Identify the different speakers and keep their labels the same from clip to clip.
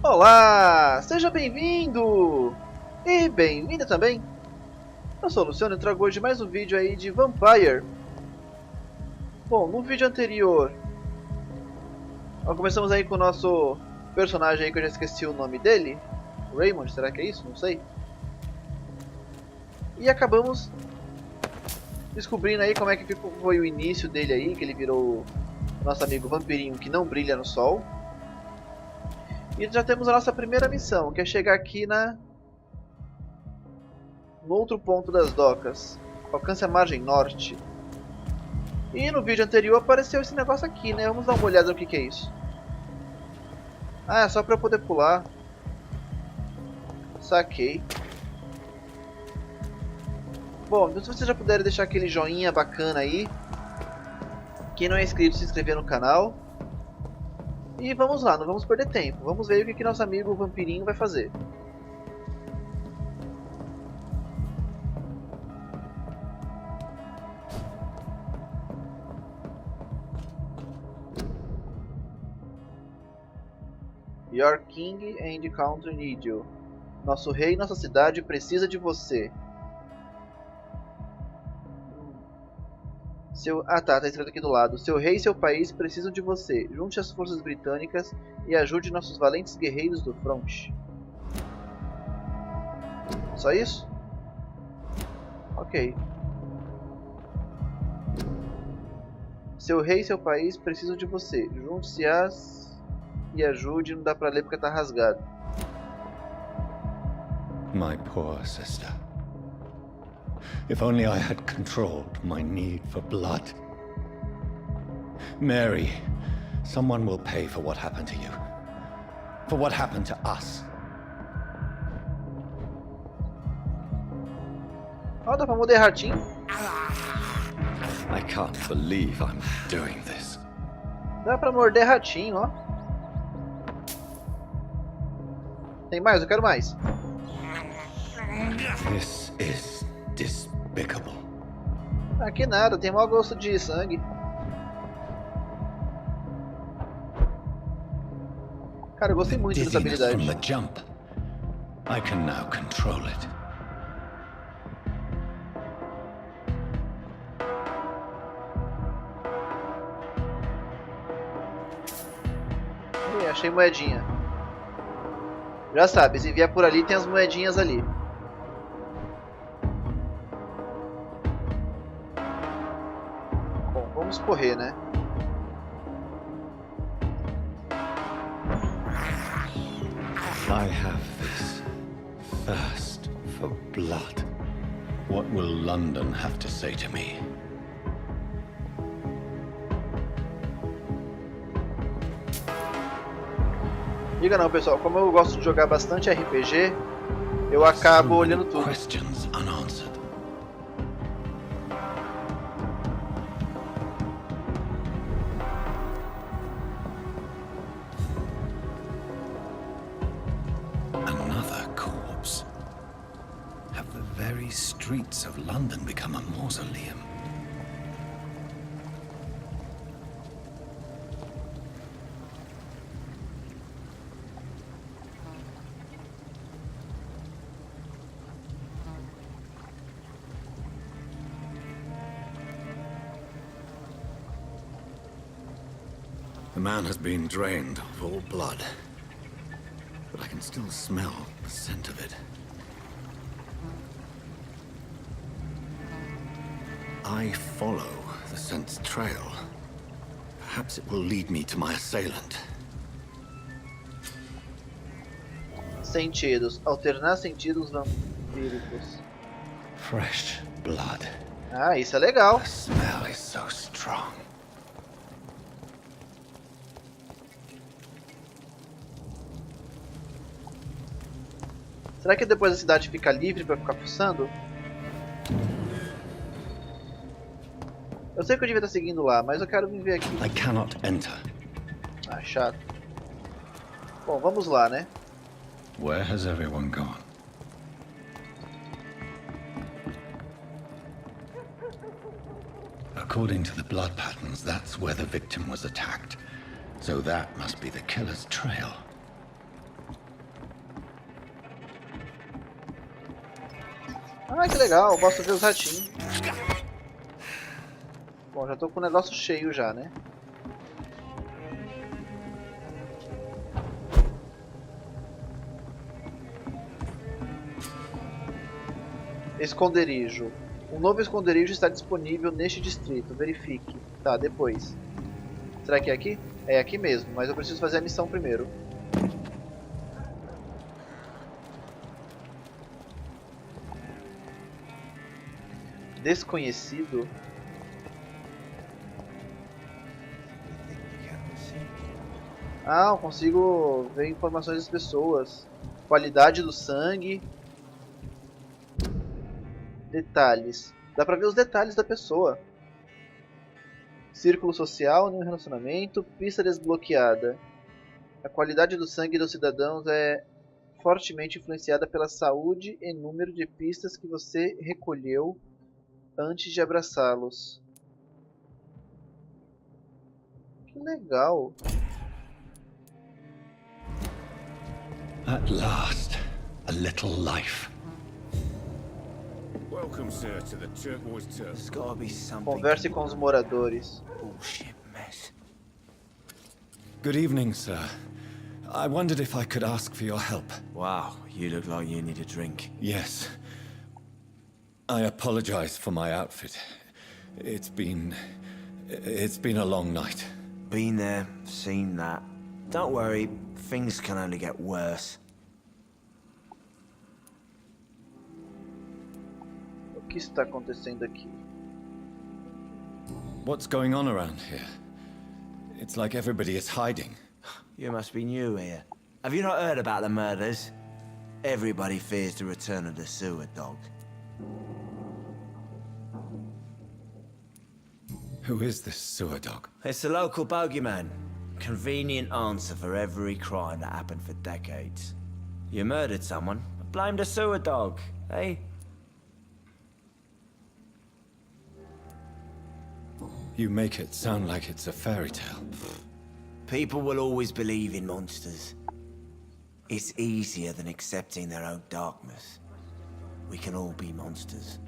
Speaker 1: Olá! Seja bem-vindo! E bem-vinda também! Eu sou o Luciano e trago hoje mais um vídeo aí de Vampyr. Bom, no vídeo anterior, nós começamos aí com o nosso personagem aí que eu já esqueci o nome dele. Raymond, será que é isso? Não sei. E acabamos descobrindo aí como é que foi o início dele aí, que ele virou o nosso amigo vampirinho que não brilha no sol. E já temos a nossa primeira missão, que é chegar aqui no outro ponto das docas. Alcance a margem norte. E no vídeo anterior apareceu esse negócio aqui, né? Vamos dar uma olhada no que é isso. Ah, é só pra eu poder pular. Saquei. Bom, então se vocês já puderem deixar aquele joinha bacana aí. Quem não é inscrito, se inscrever no canal. E vamos lá, não vamos perder tempo. Vamos ver o que nosso amigo vampirinho vai fazer. Your king and country need you. Nosso rei e nossa cidade precisa de você. Tá escrito aqui do lado. Seu rei e seu país precisam de você. Junte as forças britânicas e ajude nossos valentes guerreiros do front. Só isso? Ok. Seu rei e seu país precisam de você. Junte-se e ajude. Não dá pra ler porque tá rasgado.
Speaker 2: My poor sister. If only I had controlled my need for blood. Mary, someone will pay for what happened to you. For what happened to us.
Speaker 1: Ó, dá pra morder ratinho.
Speaker 2: I can't believe I'm doing this.
Speaker 1: Dá pra morder ratinho, ó. Tem mais? Eu quero mais.
Speaker 2: This is despicable.
Speaker 1: Aqui nada, tem mau gosto de sangue. Cara, eu gostei muito dessa habilidade.
Speaker 2: From the jump. I can now control it.
Speaker 1: Achei moedinha. Já sabe, se vier por ali tem as moedinhas ali. Bom, vamos correr, né?
Speaker 2: I have this thirst for blood. What will London have to say to me?
Speaker 1: Diga não, pessoal, como eu gosto de jogar bastante RPG, eu acabo olhando tudo.
Speaker 2: Questions unanswered. Another corpse. Have the very streets of London become a mausoleum? The man has been drained of all blood, but I can still smell the scent of it. I follow the scent's trail. Perhaps it will lead me to my assailant.
Speaker 1: Sentidos. Alternar sentidos vampíricos.
Speaker 2: Fresh blood.
Speaker 1: Ah, isso é legal.
Speaker 2: The smell is so strong.
Speaker 1: Será que depois a cidade fica livre pra ficar fuçando? Eu sei que eu devia estar seguindo lá, mas eu quero me ver aqui.
Speaker 2: I cannot enter.
Speaker 1: Ah, chato. Bom, vamos lá, né?
Speaker 2: Where has everyone gone? According to the blood patterns, that's where the victim was attacked. So that must be the killer's trail.
Speaker 1: Ah, que legal, posso ver os ratinhos. Bom, já tô com o negócio cheio já, né? Esconderijo. Um novo esconderijo está disponível neste distrito. Verifique. Tá, depois. Será que é aqui? É aqui mesmo, mas eu preciso fazer a missão primeiro. Desconhecido? Ah, eu consigo ver informações das pessoas. Qualidade do sangue. Detalhes. Dá pra ver os detalhes da pessoa. Círculo social, nenhum relacionamento. Pista desbloqueada. A qualidade do sangue dos cidadãos é fortemente influenciada pela saúde e número de pistas que você recolheu antes de abraçá-los. Que legal.
Speaker 2: At last, a little life.
Speaker 3: Welcome, sir, to the turquoise turf.
Speaker 4: There's gotta be something.
Speaker 1: Converse com os moradores.
Speaker 4: Bullshit mess.
Speaker 2: Good evening, sir. I wondered if I could ask for your help.
Speaker 4: Wow, you look like you need a drink.
Speaker 2: Yes. I apologize for my outfit. It's been a long night.
Speaker 4: Been there, seen that. Don't worry, things can only get worse.
Speaker 1: O que está acontecendo aqui?
Speaker 2: What's going on around here? It's like everybody is hiding.
Speaker 4: You must be new here. Have you not heard about the murders? Everybody fears the return of the sewer dog.
Speaker 2: Who is this sewer dog?
Speaker 4: It's the local bogeyman. Convenient answer for every crime that happened for decades. You murdered someone, blame the sewer dog, eh?
Speaker 2: You make it sound like it's a fairy tale.
Speaker 4: People will always believe in monsters. It's easier than accepting their own darkness. We can all be monsters.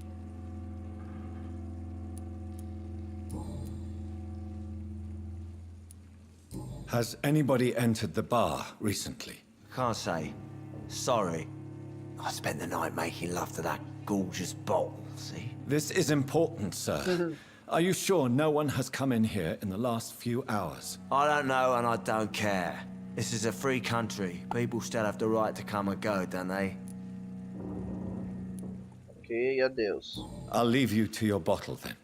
Speaker 2: Has anybody entered the bar recently?
Speaker 4: Can't say. Sorry. I spent the night making love to that gorgeous bottle, see?
Speaker 2: This is important, sir. Are you sure no one has come in here in the last few hours?
Speaker 4: I don't know and I don't care. This is a free country. People still have the right to come and go, don't they?
Speaker 1: Ok, adeus.
Speaker 2: I'll leave you to your bottle then.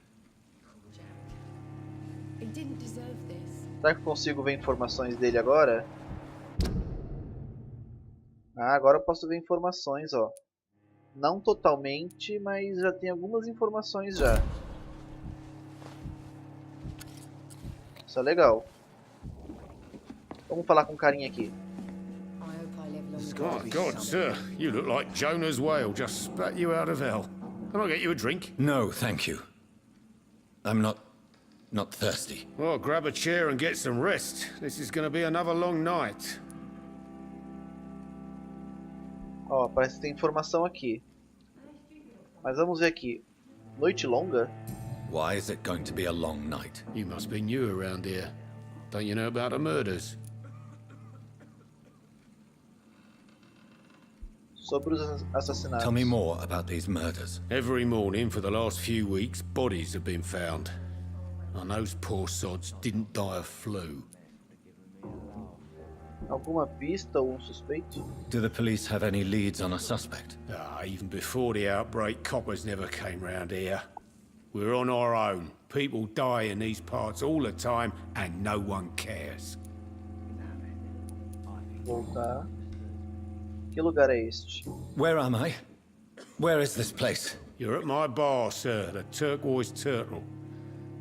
Speaker 5: He didn't deserve this.
Speaker 1: Será que eu consigo ver informações dele agora? Ah, agora eu posso ver informações, ó. Não totalmente, mas já tem algumas informações já. Isso é legal. Vamos falar com o carinha aqui.
Speaker 5: I hope I live long
Speaker 4: There's
Speaker 5: enough.
Speaker 4: gotta
Speaker 3: My
Speaker 4: be
Speaker 3: God,
Speaker 4: something.
Speaker 3: sir, you look like Jonah's whale just spat you out of hell. Can I get you a drink?
Speaker 2: No, thank you. I'm not thirsty.
Speaker 3: Well, grab a chair and get some rest. This is going to be another long night.
Speaker 1: Ó, parece que tem informação aqui. Mas vamos ver aqui. Noite longa?
Speaker 2: Why is it going to be a long night?
Speaker 3: You must be new around here. Don't you know about the murders?
Speaker 1: Sobre os assassinatos.
Speaker 2: Tell me more about these murders.
Speaker 3: Every morning for the last few weeks, bodies have been found. And those poor sods didn't die of flu.
Speaker 1: Alguma pista ou suspeito?
Speaker 2: Do the police have any leads on a suspect?
Speaker 3: Even before the outbreak, coppers never came round here. We're on our own. People die in these parts all the time, and no one cares.
Speaker 1: Voltar. Que lugar é este?
Speaker 2: Where am I? Where is this place?
Speaker 3: You're at my bar, sir, the Turquoise Turtle.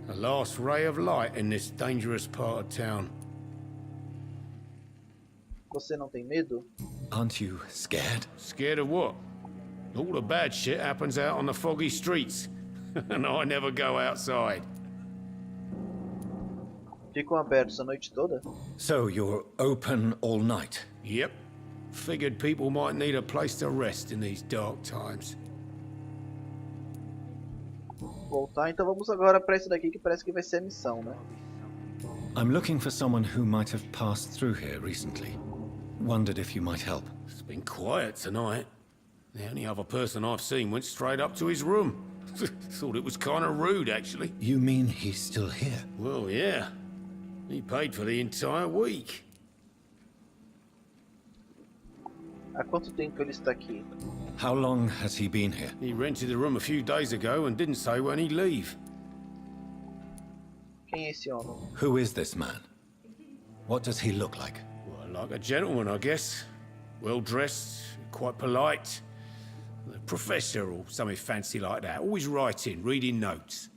Speaker 3: The last ray of light in this dangerous part of town.
Speaker 1: Você não tem medo?
Speaker 2: Aren't you scared?
Speaker 3: Scared of what? All the bad shit happens out on the foggy streets. And I never go outside.
Speaker 1: Ficam abertos a noite toda?
Speaker 2: So you're open all night?
Speaker 3: Yep. Figured people might need a place to rest in these dark times.
Speaker 1: voltar, então vamos agora para isso daqui que parece que vai ser a missão, né?
Speaker 2: I'm looking for someone who might have passed through here recently. Wondered if you might help.
Speaker 3: It's been quiet tonight. The only other person I've seen went straight up to his room. Thought it was kind of rude, actually.
Speaker 2: You mean he's still here?
Speaker 3: Well, yeah. He paid for the entire week.
Speaker 1: Há quanto tempo ele está aqui?
Speaker 2: How long has he been here?
Speaker 3: He rented the room a few days ago and didn't say when he'd leave.
Speaker 1: Quem é esse homem?
Speaker 2: Who is this man? What does he look like?
Speaker 3: Well, like a gentleman, I guess. Well-dressed, quite polite. A professor or something fancy like that. Always writing, reading notes.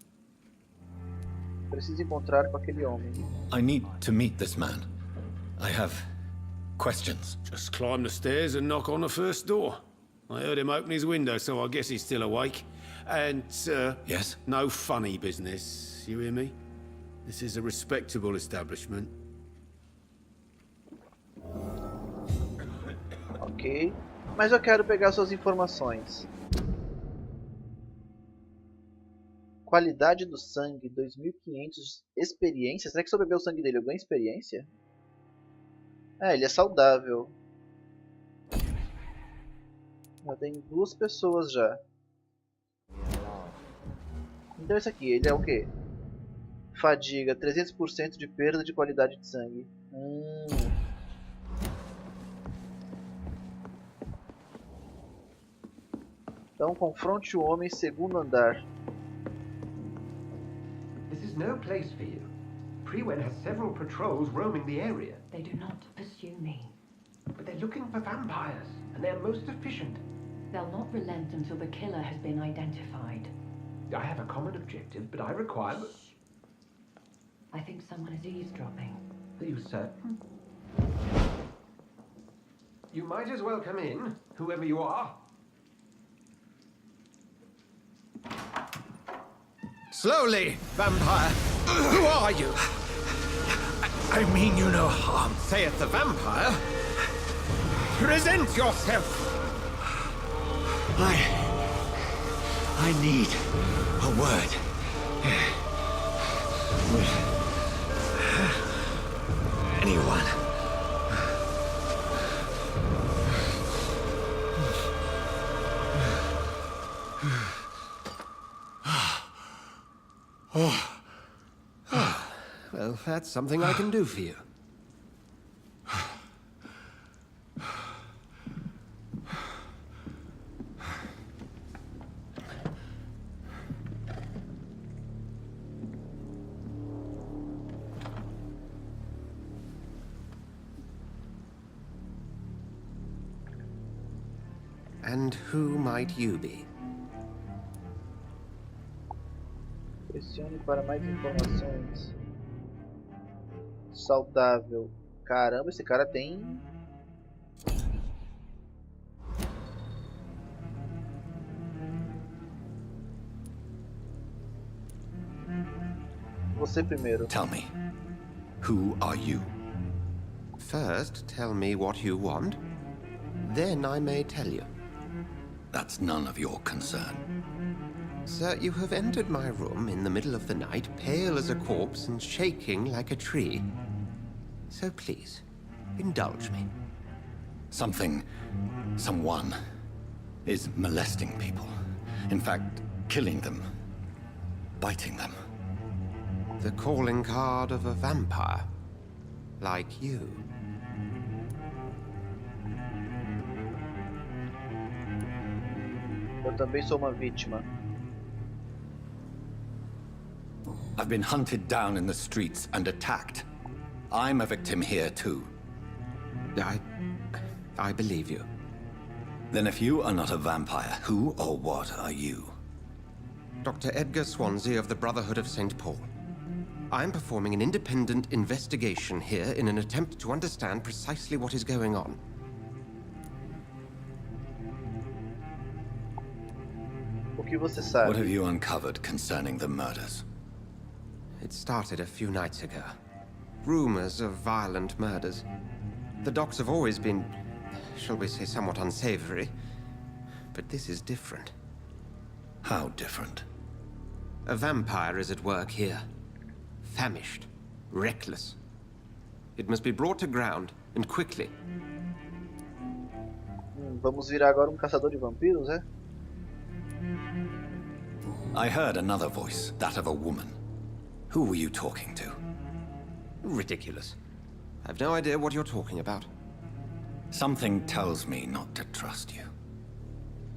Speaker 1: Preciso encontrar com aquele homem.
Speaker 2: I need to meet this man. I have questions.
Speaker 3: Just climb the stairs and knock on the first door. I heard him open his window, so I guess he's still awake. And,
Speaker 2: Yes?
Speaker 3: no funny business, you hear me? This is a respectable establishment.
Speaker 1: Ok. Mas eu quero pegar suas informações. Qualidade do sangue, 2500 experiência. Será que se eu beber o sangue dele eu ganho experiência? É, ele é saudável. Já tem 2 pessoas já. Então esse aqui, ele é o quê? Fadiga, 300% de perda de qualidade de sangue. Então confronte o homem segundo andar.
Speaker 6: This is no place for you. Prewen has several patrols roaming the area,
Speaker 5: They do not pursue me.
Speaker 6: but they're looking for vampires, and they're most efficient.
Speaker 5: They'll not relent until the killer has been identified.
Speaker 6: I have a common objective, but I require...
Speaker 5: I think someone is eavesdropping.
Speaker 6: Are you certain? You might as well come in, whoever you are.
Speaker 7: Slowly, vampire. Who are you? I mean you no harm, saith the vampire. Present yourself.
Speaker 2: I need a word. With anyone.
Speaker 6: Well, that's something I can do for you. And who might you be?
Speaker 1: Pressione para mais informações. Saudável. Caramba, esse cara tem... Você primeiro.
Speaker 2: Tell me, who are you?
Speaker 6: First, tell me what you want. Then I may tell you.
Speaker 2: That's none of your concern.
Speaker 6: Sir, you have entered my room in the middle of the night, pale as a corpse and shaking like a tree. So please, indulge me.
Speaker 2: Someone is molesting people. In fact, killing them. Biting them.
Speaker 6: The calling card of a vampire. Like you.
Speaker 1: Eu também sou uma vítima.
Speaker 2: I've been hunted down in the streets and attacked. I'm a victim here too.
Speaker 6: I believe you.
Speaker 2: Then if you are not a vampire, who or what are you?
Speaker 6: Dr. Edgar Swansea of the Brotherhood of St. Paul. I'm performing an independent investigation here in an attempt to understand precisely what is going on.
Speaker 1: O que você sabe?
Speaker 2: What have you uncovered concerning the murders?
Speaker 6: It started a few nights ago. Rumors of violent murders. The docs have always been, shall we say, somewhat unsavory. But this is different.
Speaker 2: How different?
Speaker 6: A vampire is at work here. Famished. Reckless. It must be brought to ground, and quickly.
Speaker 1: Vamos virar agora caçador de vampiros, é?
Speaker 2: I heard another voice, that of a woman. Who were you talking to?
Speaker 6: Ridiculous. I've no idea what you're talking about.
Speaker 2: Something tells me not to trust you.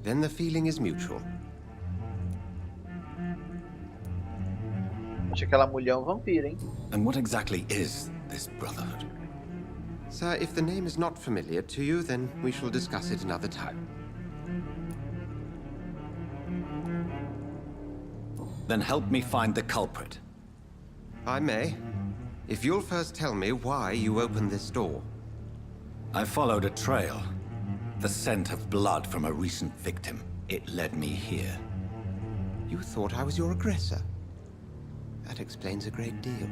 Speaker 6: Then the feeling is mutual.
Speaker 1: Acho que aquela mulher é vampiro, hein?
Speaker 2: And what exactly is this brotherhood?
Speaker 6: Sir, if the name is not familiar to you, then we shall discuss it another time.
Speaker 2: Then help me find the culprit.
Speaker 6: I may, if you'll first tell me why you opened this door.
Speaker 2: I followed a trail. The scent of blood from a recent victim. It led me here.
Speaker 6: You thought I was your aggressor. That explains a great deal.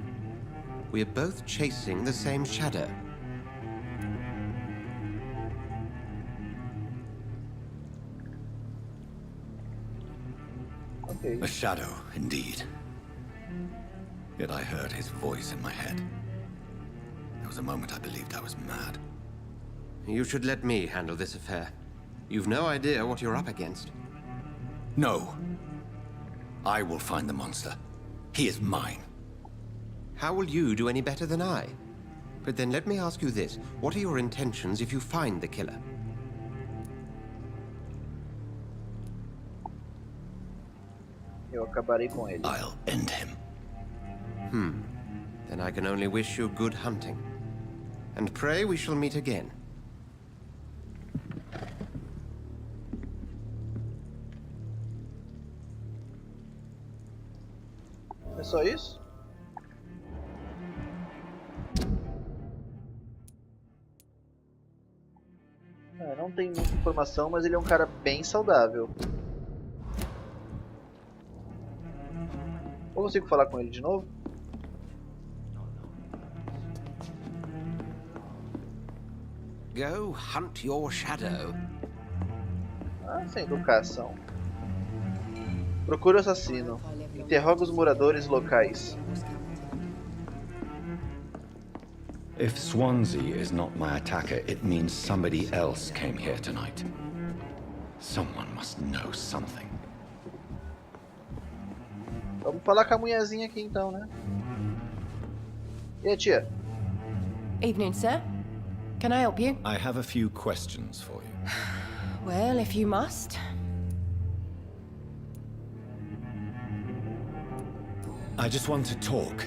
Speaker 6: We are both chasing the same shadow.
Speaker 1: Okay.
Speaker 2: A shadow, indeed. Yet I heard his voice in my head. There was a moment I believed I was mad.
Speaker 6: You should let me handle this affair. You've no idea what you're up against.
Speaker 2: No. I will find the monster. He is mine.
Speaker 6: How will you do any better than I? But then let me ask you this. What are your intentions if you find the killer?
Speaker 1: Eu acabarei com ele.
Speaker 2: I'll end him.
Speaker 6: Then I can only wish you good hunting. And pray we shall meet again.
Speaker 1: É só isso? Não tem muita informação, mas ele é um cara bem saudável. Eu consigo falar com ele de novo?
Speaker 6: Go hunt your shadow.
Speaker 1: Ah, sem educação. Procure o assassino. Interroga os moradores locais.
Speaker 2: If Swansea is not my attacker, it means somebody else came here tonight. Someone must know something.
Speaker 1: Vamos falar com a mulherzinha aqui então, né? E aí, tia?
Speaker 8: Evening, sir. Can I help you?
Speaker 2: I have a few questions for you.
Speaker 8: Well, if you must.
Speaker 2: I just want to talk.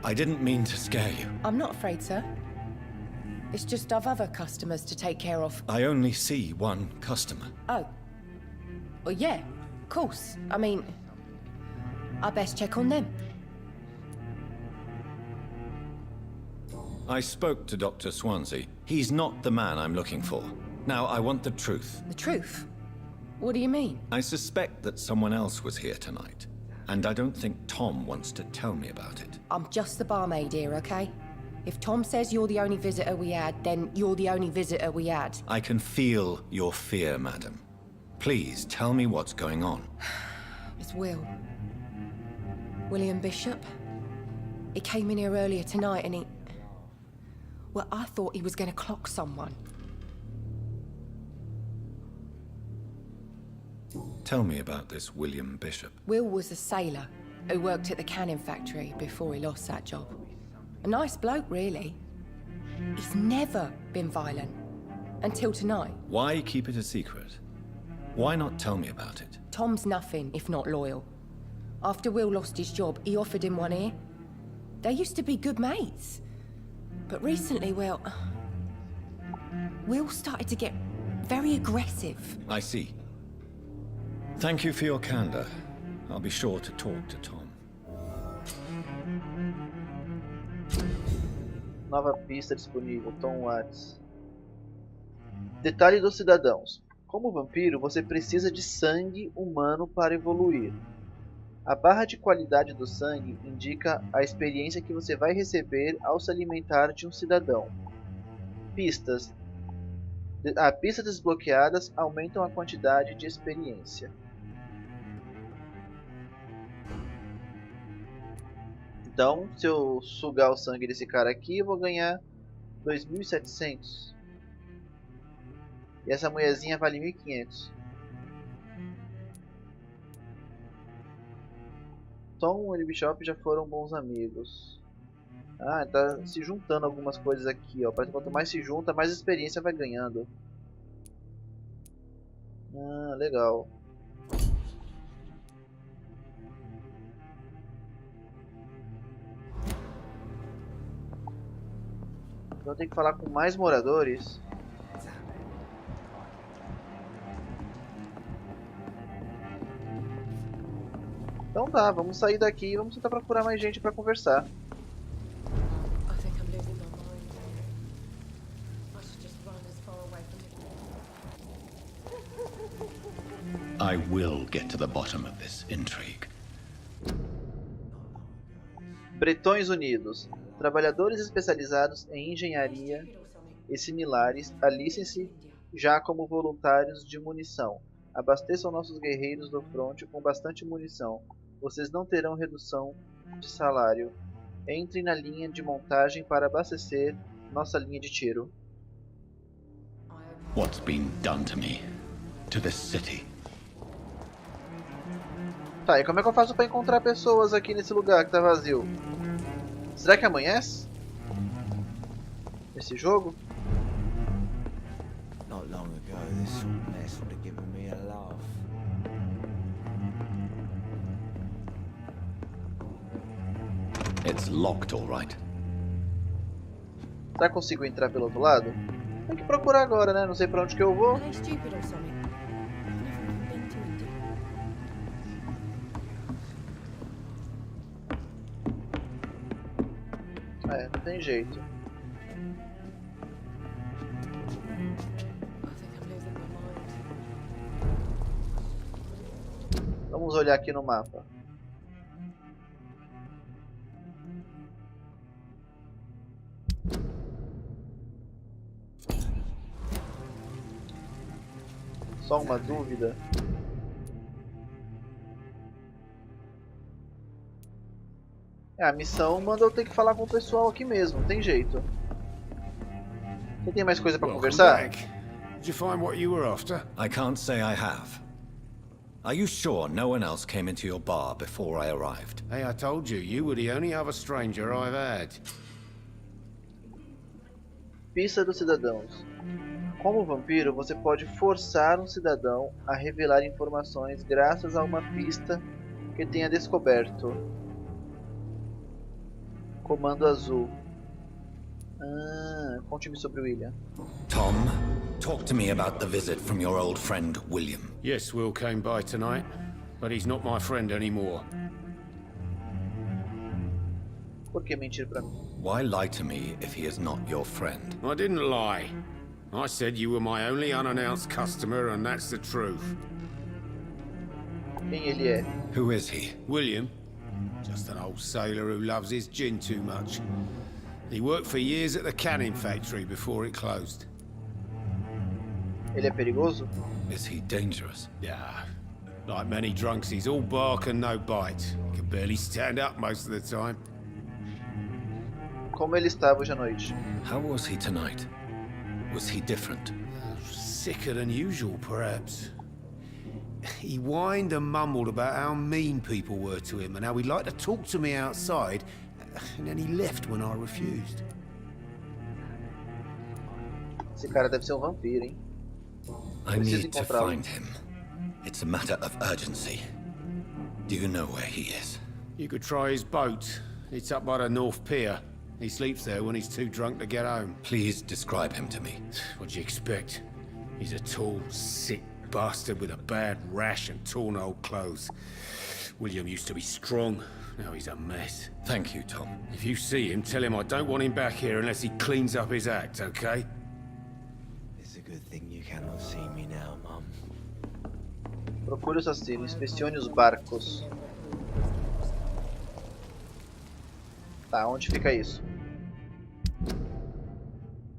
Speaker 2: I didn't mean to scare you.
Speaker 8: I'm not afraid, sir. It's just I've other customers to take care of.
Speaker 2: I only see one customer.
Speaker 8: Oh. Well, yeah, of course. I mean, I best check on them.
Speaker 2: I spoke to Dr. Swansea. He's not the man I'm looking for. Now, I want the truth.
Speaker 8: The truth? What do you mean?
Speaker 2: I suspect that someone else was here tonight. And I don't think Tom wants to tell me about it.
Speaker 8: I'm just the barmaid here, okay? If Tom says you're the only visitor we had, then you're the only visitor we had.
Speaker 2: I can feel your fear, madam. Please, tell me what's going on.
Speaker 8: It's Will. William Bishop. He came in here earlier tonight and he... Well, I thought he was going to clock someone.
Speaker 2: Tell me about this William Bishop.
Speaker 8: Will was a sailor who worked at the cannon factory before he lost that job. A nice bloke, really. He's never been violent. Until tonight.
Speaker 2: Why keep it a secret? Why not tell me about it?
Speaker 8: Tom's nothing if not loyal. After Will lost his job, he offered him one here. They used to be good mates. But recently, well... Will started to get very aggressive.
Speaker 2: I see. Thank you for your candor. I'll be sure to talk to Tom.
Speaker 1: Nova pista disponível, Tom Watts. Detalhe dos cidadãos. Como vampiro, você precisa de sangue humano para evoluir. A barra de qualidade do sangue indica a experiência que você vai receber ao se alimentar de um cidadão. Pistas desbloqueadas aumentam a quantidade de experiência. Então, se eu sugar o sangue desse cara aqui, eu vou ganhar 2.700. E essa mulherzinha vale 1.500. Tom e Bishop já foram bons amigos. Ah, tá se juntando algumas coisas aqui, ó. Parece que quanto mais se junta, mais experiência vai ganhando. Ah, legal. Então eu tenho que falar com mais moradores. Então tá, vamos sair daqui e vamos tentar procurar mais gente pra conversar.
Speaker 2: I will get to the bottom of this intrigue.
Speaker 1: Bretões Unidos. Trabalhadores especializados em engenharia e similares, alistem-se já como voluntários de munição. Abasteçam nossos guerreiros do fronte com bastante munição. Vocês não terão redução de salário. Entrem na linha de montagem para abastecer nossa linha de tiro.
Speaker 2: What's been done to me? To this city?
Speaker 1: Tá, e como é que eu faço para encontrar pessoas aqui nesse lugar que tá vazio? Será que amanhece? Esse jogo?
Speaker 4: Not long ago, this sort of mess would have given me a laugh.
Speaker 2: It's locked, all right.
Speaker 1: Será que consigo entrar pelo outro lado? Tem que procurar agora, né? Não sei pra onde que eu vou. É, não tem jeito. Vamos olhar aqui no mapa. Só uma dúvida. A missão manda eu ter que falar com o pessoal aqui mesmo, não tem jeito. Você tem mais coisa pra conversar?
Speaker 3: Did you find what you were after?
Speaker 2: I can't say I have. Are you sure no one else came into your bar before I arrived?
Speaker 3: Hey, I told you, you were the only other stranger I've had.
Speaker 1: Pista dos cidadãos. Como vampiro, você pode forçar um cidadão a revelar informações graças a uma pista que tenha descoberto. Comando azul. Ah, conte-me sobre William.
Speaker 2: Tom, talk to me about the visit from your old friend, William.
Speaker 3: Yes, Will came by tonight, but he's not my friend anymore.
Speaker 1: Por que mentir pra mim?
Speaker 2: Why lie to me if he is not your friend?
Speaker 3: I didn't lie. I said you were my only unannounced customer, and that's the truth.
Speaker 1: Quem ele é?
Speaker 2: Who is he?
Speaker 3: William, just an old sailor who loves his gin too much. He worked for years at the canning factory before it closed.
Speaker 1: Ele é perigoso?
Speaker 2: Is he dangerous?
Speaker 3: Yeah, like many drunks, he's all bark and no bite. Can barely stand up most of the time.
Speaker 1: Como ele estava hoje à noite?
Speaker 2: How was he tonight? Was he different?
Speaker 3: Sicker than usual, perhaps. He whined and mumbled about how mean people were to him and how he'd like to talk to me outside, and then he left when I refused.
Speaker 1: Esse cara deve ser um vampiro, hein?
Speaker 2: I need to find him. It's a matter of urgency. Do you know where he is?
Speaker 3: You could try his boat. It's up by the North Pier. He sleeps there when he's too drunk to get home.
Speaker 2: Please describe him to me.
Speaker 3: What do you expect? He's a tall, sick bastard with a bad rash and torn old clothes. William used to be strong. Now he's a mess.
Speaker 2: Thank you, Tom.
Speaker 3: If you see him, tell him I don't want him back here unless he cleans up his act, okay?
Speaker 4: It's a good thing you cannot see me now, Mum.
Speaker 1: Procure o assassino, inspecione os barcos. Tá, onde fica isso?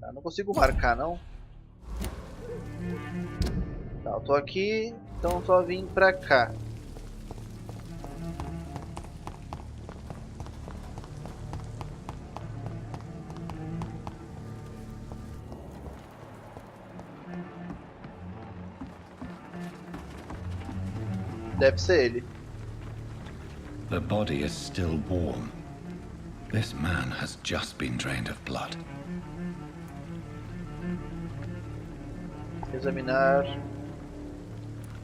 Speaker 1: Tá, não consigo marcar, não. Tá, eu tô aqui, então só vim pra cá. Deve ser ele.
Speaker 2: The body is still warm. This man has just been drained of blood.
Speaker 1: Examinar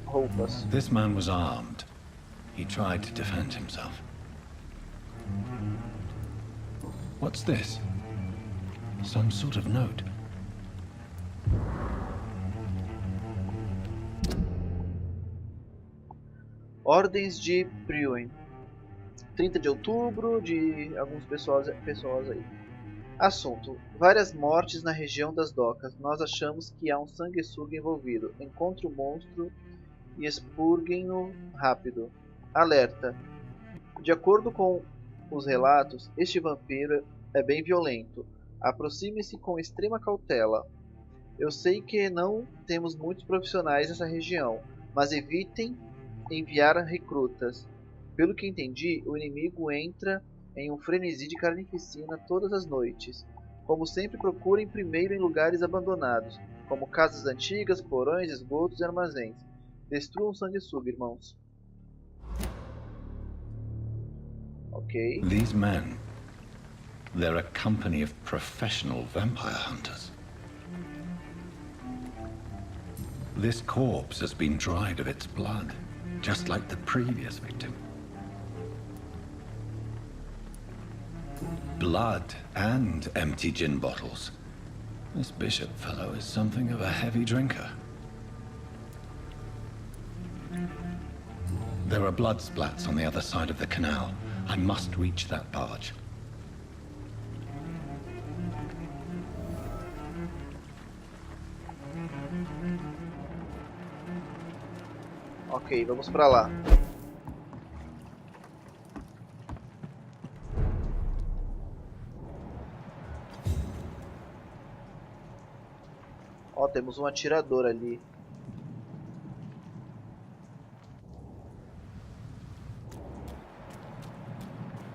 Speaker 1: roupas.
Speaker 2: This man was armed. He tried to defend himself. What's this? Some sort of note.
Speaker 1: Ordens de Priuen. 30 de outubro, de algumas pessoas aí. Assunto: várias mortes na região das docas. Nós achamos que há um sanguessuga envolvido. Encontre o monstro e expurguem-no rápido. Alerta: de acordo com os relatos, este vampiro é bem violento. Aproxime-se com extrema cautela. Eu sei que não temos muitos profissionais nessa região, mas evitem enviar recrutas. Pelo que entendi, o inimigo entra em um frenesi de carnificina todas as noites. Como sempre, procurem primeiro em lugares abandonados, como casas antigas, porões, esgotos e armazéns. Destruam o sanguessuga, irmãos. Ok.
Speaker 2: These men, they're a company of professional vampire hunters. This corpse has been dried of its blood, just like the previous victim. Blood and empty gin bottles. This bishop fellow is something of a heavy drinker. There are blood splats on the other side of the canal. I must reach that barge.
Speaker 1: Ok, vamos pra lá. Ó, temos um atirador ali.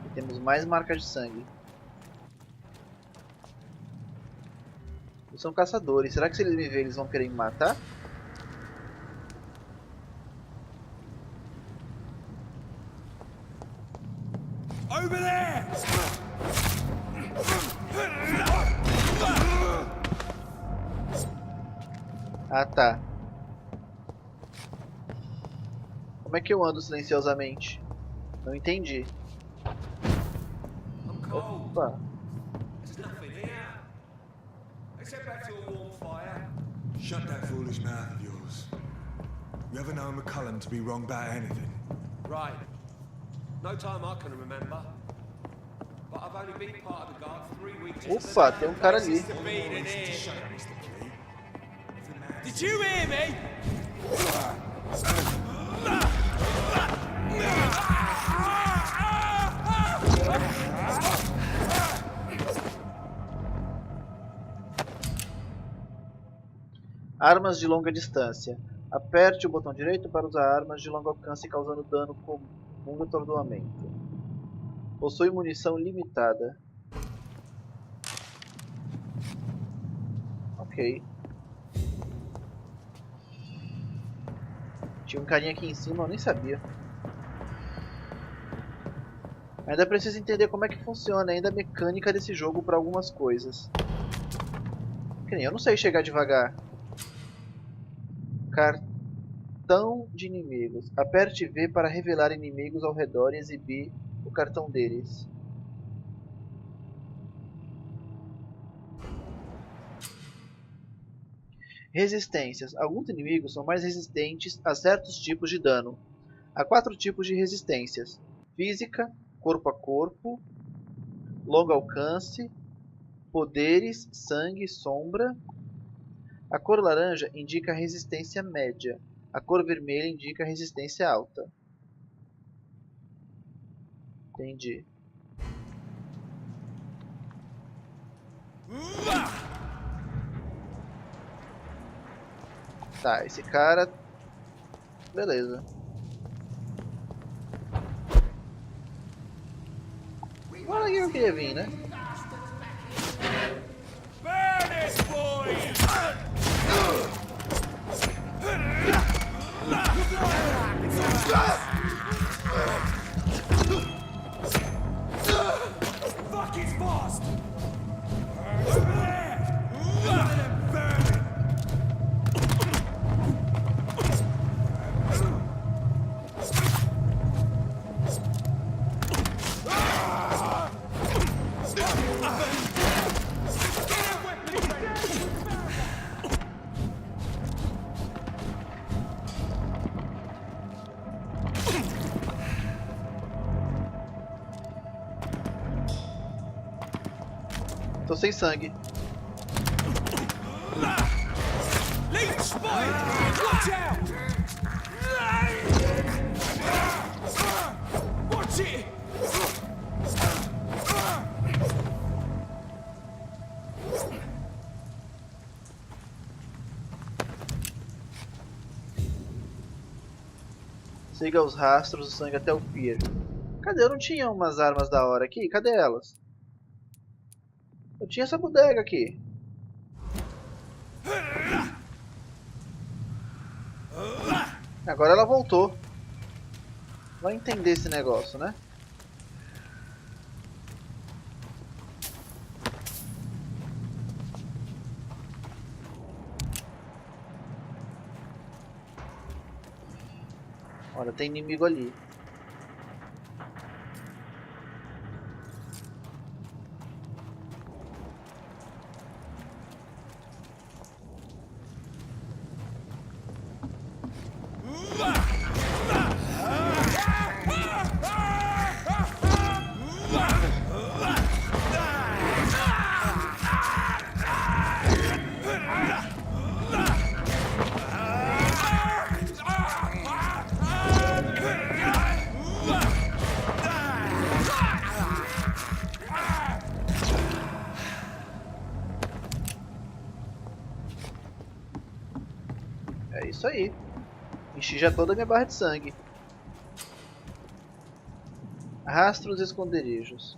Speaker 1: E temos mais marcas de sangue. Eles são caçadores. Será que se eles me verem, eles vão querer me matar?
Speaker 7: Over there!
Speaker 1: Ah, tá. Como é que eu ando silenciosamente? Não entendi. Opa.
Speaker 9: Shut that foolish mouth of yours. You ever known McCullum to be wrong about anything?
Speaker 10: Right. No time I can remember. But I've only been part of the guard 3 weeks.
Speaker 1: Opa, tem um cara ali.
Speaker 10: Did you hear me?
Speaker 1: Armas de longa distância. Aperte o botão direito para usar armas de longo alcance causando dano comum de atordoamento. Possui munição limitada. Ok. Tinha um carinha aqui em cima, eu nem sabia. Ainda preciso entender como é que funciona ainda a mecânica desse jogo para algumas coisas. Que nem eu não sei chegar devagar. Cartão de inimigos. Aperte V para revelar inimigos ao redor e exibir o cartão deles. Resistências. Alguns inimigos são mais resistentes a certos tipos de dano. Há 4 tipos de resistências: física, corpo a corpo, longo alcance, poderes, sangue, sombra. A cor laranja indica resistência média. A cor vermelha indica resistência alta. Entendi. Tá, esse cara... Beleza. Olha aqui eu queria vir, né? sem sangue.
Speaker 7: Leech spotted! Watch out! Watch it!
Speaker 1: Siga os rastros do sangue até o pier. Cadê? Eu não tinha umas armas da hora aqui? Cadê elas? Eu tinha essa bodega aqui. Agora ela voltou. Vai entender esse negócio, né? Olha, tem inimigo ali. É isso aí. Enchi já toda a minha barra de sangue. Rastros e esconderijos.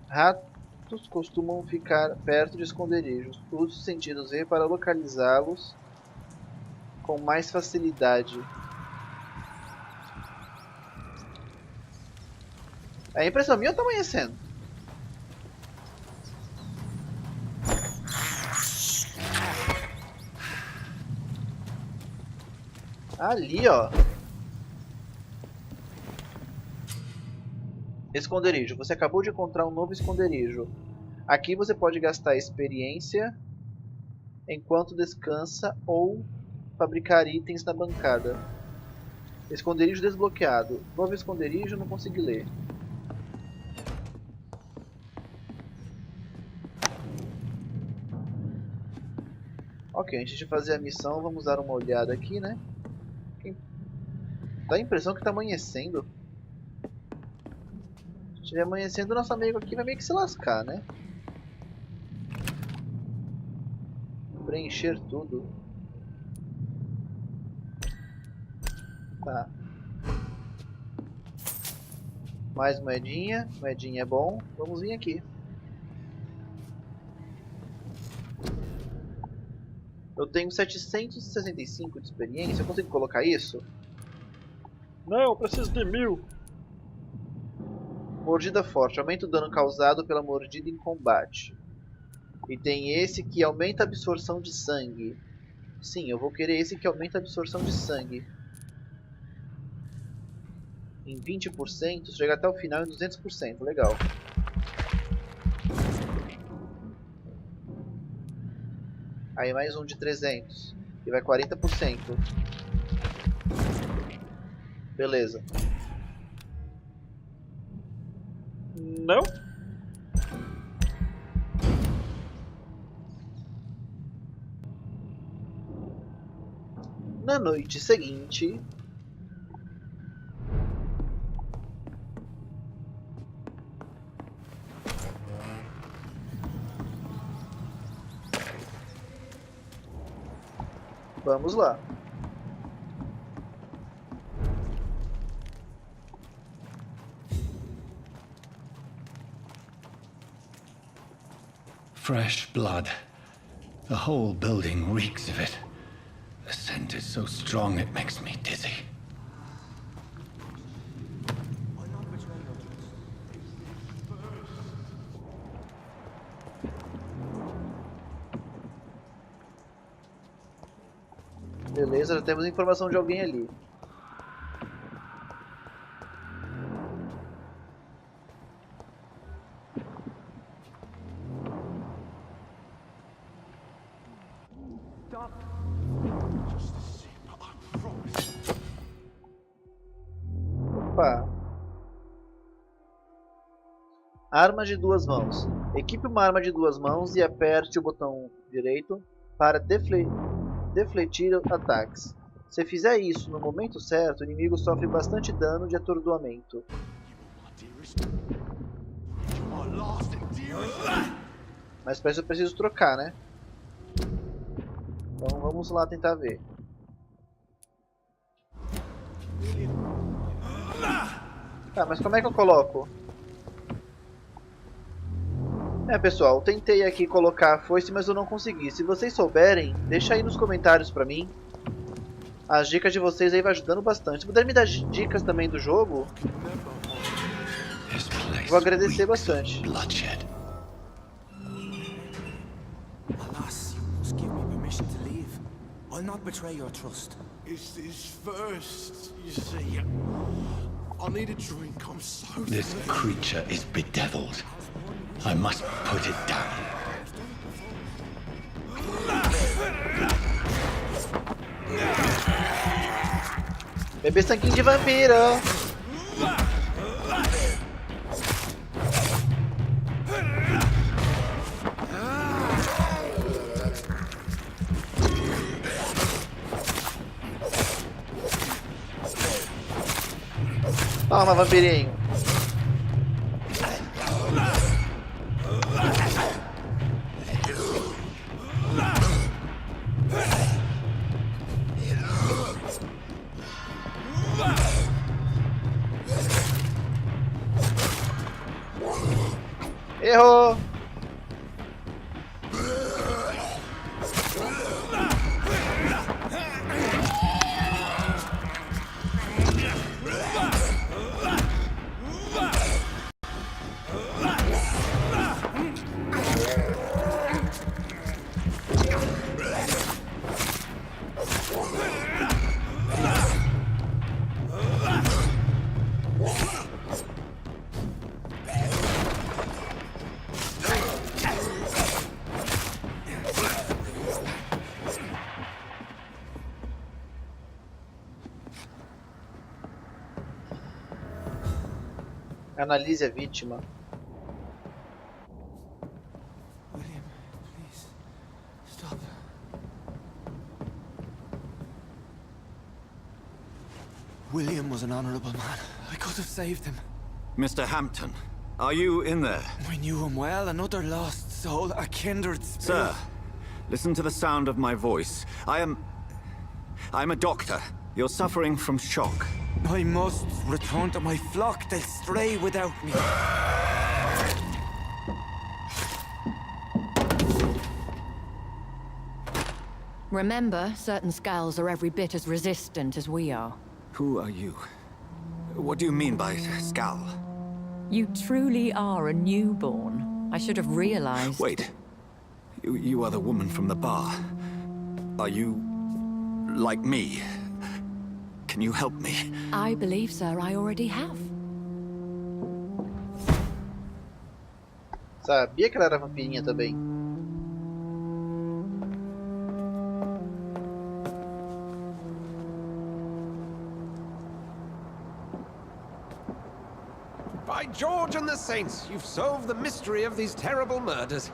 Speaker 1: Ratos costumam ficar perto de esconderijos. Use os sentidos V para localizá-los com mais facilidade. É impressão minha ou tá amanhecendo? Ali, ó. Esconderijo. Você acabou de encontrar um novo esconderijo. Aqui você pode gastar experiência enquanto descansa ou fabricar itens na bancada. Esconderijo desbloqueado. Novo esconderijo, não consegui ler. Ok, antes de fazer a missão, vamos dar uma olhada aqui, né? Dá a impressão que tá amanhecendo. Se estiver amanhecendo, nosso amigo aqui vai meio que se lascar, né? Preencher tudo. Tá. Mais moedinha. Moedinha é bom. Vamos vir aqui. Eu tenho 765 de experiência. Eu consigo colocar isso? Não, eu preciso de 1000. Mordida forte. Aumenta o dano causado pela mordida em combate. E tem esse que aumenta a absorção de sangue. Sim, eu vou querer esse que aumenta a absorção de sangue. Em 20%, chega até o final em 200%. Legal. Aí mais um de 300. E vai 40%. Beleza. Não? Na noite seguinte... Vamos lá.
Speaker 2: Fresh blood. The whole building reeks of it. The scent is so strong it makes me dizzy.
Speaker 1: Beleza, já temos informação de alguém ali. Opa! Armas de duas mãos. Equipe uma arma de 2 mãos e aperte o botão direito para defletir ataques. Se fizer isso no momento certo, o inimigo sofre bastante dano de atordoamento. Mas para isso eu preciso trocar, né? Então vamos lá tentar ver. Tá, mas como é que eu coloco? Pessoal, eu tentei aqui colocar a foice, mas eu não consegui. Se vocês souberem, deixa aí nos comentários pra mim. As dicas de vocês aí vai ajudando bastante. Se puder me dar dicas também do jogo, vou agradecer bastante.
Speaker 4: Alas, you must give me permission to leave. I'll not betray your trust.
Speaker 7: It's this first, you see. I need a drink, I'm so
Speaker 2: This creature is bedeviled. I must put it down.
Speaker 1: Bebê sanguinho de vampiro. Toma, vampirinho. Errou! Analise a vítima.
Speaker 4: William, please, stop. William was an honorable man. I could have saved him.
Speaker 11: Mr. Hampton, are you in there?
Speaker 4: I knew him well, another lost soul, a kindred spirit.
Speaker 11: Sir, listen to the sound of my voice. I'm a doctor. You're suffering from shock.
Speaker 4: I must return to my flock. They'll stray without me.
Speaker 12: Remember, certain skulls are every bit as resistant as we are.
Speaker 11: Who are you? What do you mean by skull?
Speaker 12: You truly are a newborn. I should have realized.
Speaker 11: Wait. You are the woman from the bar. Are you like me? Can you help me?
Speaker 12: I believe, sir, I already have.
Speaker 1: Sabia que ela era vampirinha também.
Speaker 6: By George and the Saints, you've solved the mystery of these terrible murders.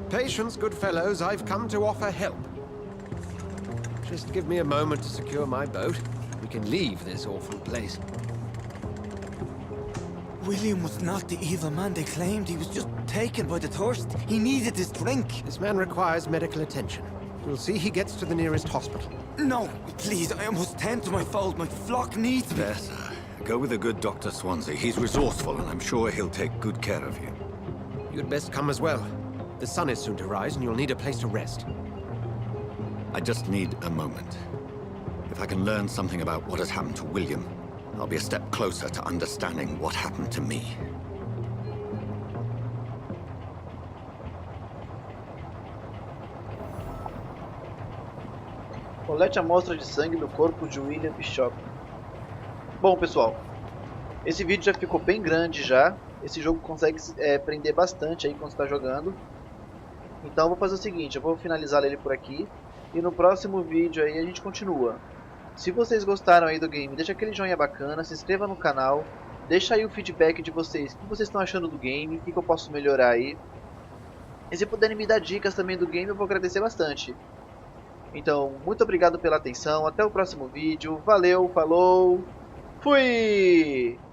Speaker 6: Patience, good fellows, I've come to offer help. Just give me a moment to secure my boat. We can leave this awful place.
Speaker 4: William was not the evil man they claimed. He was just taken by the thirst. He needed this drink.
Speaker 6: This man requires medical attention. We'll see he gets to the nearest hospital.
Speaker 4: No, please, I must tend to my fold. My flock needs me.
Speaker 11: There, sir. Go with the good Dr. Swansea. He's resourceful, and I'm sure he'll take good care of you.
Speaker 6: You'd best come as well. The sun is soon to rise, and you'll need a place to rest.
Speaker 11: I just need a moment. If I can learn something about what has happened to William, I'll be a step closer to understanding what happened to me.
Speaker 1: Colete amostra de sangue do corpo de William Bishop. Bom, pessoal, esse vídeo já ficou bem grande já. Esse jogo consegue prender bastante aí quando está jogando. Então eu vou fazer o seguinte, eu vou finalizar ele por aqui. E no próximo vídeo aí a gente continua. Se vocês gostaram aí do game, deixa aquele joinha bacana, se inscreva no canal. Deixa aí o feedback de vocês. O que vocês estão achando do game? O que eu posso melhorar aí? E se puderem me dar dicas também do game, eu vou agradecer bastante. Então, muito obrigado pela atenção. Até o próximo vídeo. Valeu, falou, fui!